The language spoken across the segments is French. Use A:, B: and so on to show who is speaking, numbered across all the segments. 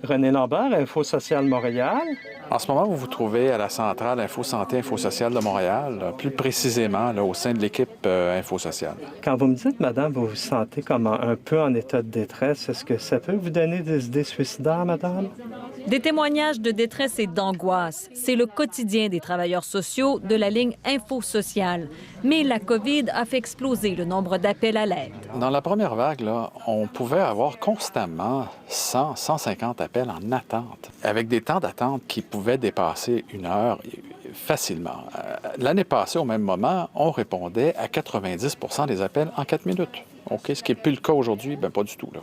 A: René Lambert, Info Social Montréal.
B: En ce moment, vous vous trouvez à la centrale Info Santé, Info Social de Montréal, plus précisément là, au sein de l'équipe Info Social.
A: Quand vous me dites, madame, vous vous sentez comme un peu en état de détresse, est-ce que ça peut vous donner des idées suicidaires, madame?
C: Des témoignages de détresse et d'angoisse. C'est le quotidien des travailleurs sociaux de la ligne Info Social. Mais la COVID a fait exploser le nombre d'appels à l'aide.
B: Dans la première vague, là, on pouvait avoir constamment 100, 150 appels en attente, avec des temps d'attente qui pouvaient dépasser 1 heure facilement. L'année passée, au même moment, on répondait à 90 des appels en 4 minutes. OK, ce qui n'est plus le cas aujourd'hui, bien pas du tout, là.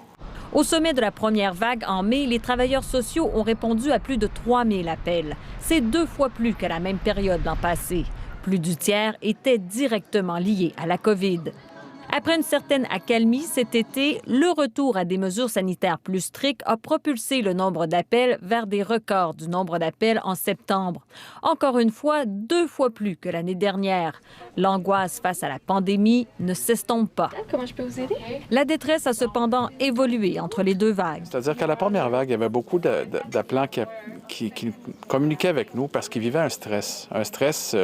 C: Au sommet de la première vague, en mai, les travailleurs sociaux ont répondu à plus de 3000 appels. C'est 2 fois plus qu'à la même période l'an passé. Plus du tiers étaient directement liés à la COVID. Après une certaine accalmie cet été, le retour à des mesures sanitaires plus strictes a propulsé le nombre d'appels vers des records du nombre d'appels en septembre. Encore une fois, 2 fois plus que l'année dernière. L'angoisse face à la pandémie ne s'estompe pas.
D: Comment je peux vous aider?
C: La détresse a cependant évolué entre les 2 vagues.
B: C'est-à-dire qu'à la première vague, il y avait beaucoup d'appelants qui communiquaient avec nous parce qu'ils vivaient un stress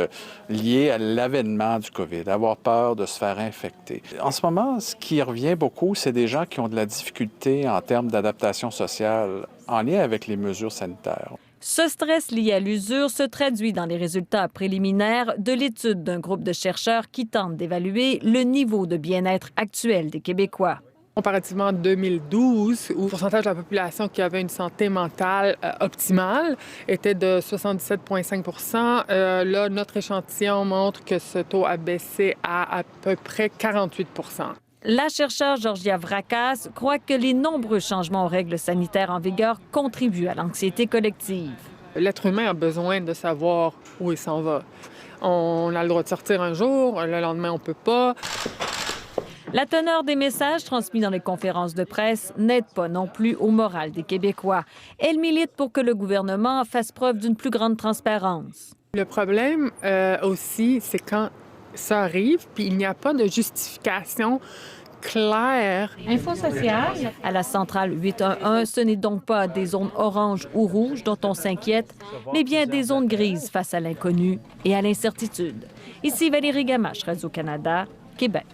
B: lié à l'avènement du COVID, avoir peur de se faire infecter. En ce moment, ce qui revient beaucoup, c'est des gens qui ont de la difficulté en termes d'adaptation sociale en lien avec les mesures sanitaires.
C: Ce stress lié à l'usure se traduit dans les résultats préliminaires de l'étude d'un groupe de chercheurs qui tente d'évaluer le niveau de bien-être actuel des Québécois.
E: Comparativement à 2012, où le pourcentage de la population qui avait une santé mentale optimale était de 77,5 là, notre échantillon montre que ce taux a baissé à peu près 48
C: La chercheure Georgia Vrakas croit que les nombreux changements aux règles sanitaires en vigueur contribuent à l'anxiété collective.
E: L'être humain a besoin de savoir où il s'en va. On a le droit de sortir un jour, le lendemain, on peut pas.
C: La teneur des messages transmis dans les conférences de presse n'aide pas non plus au moral des Québécois. Elle milite pour que le gouvernement fasse preuve d'une plus grande transparence.
E: Le problème aussi, c'est quand ça arrive, puis il n'y a pas de justification claire.
D: Info Social.
C: À la centrale 811, ce n'est donc pas des zones oranges ou rouges dont on s'inquiète, mais bien des zones grises face à l'inconnu et à l'incertitude. Ici Valérie Gamache, Radio-Canada, Québec.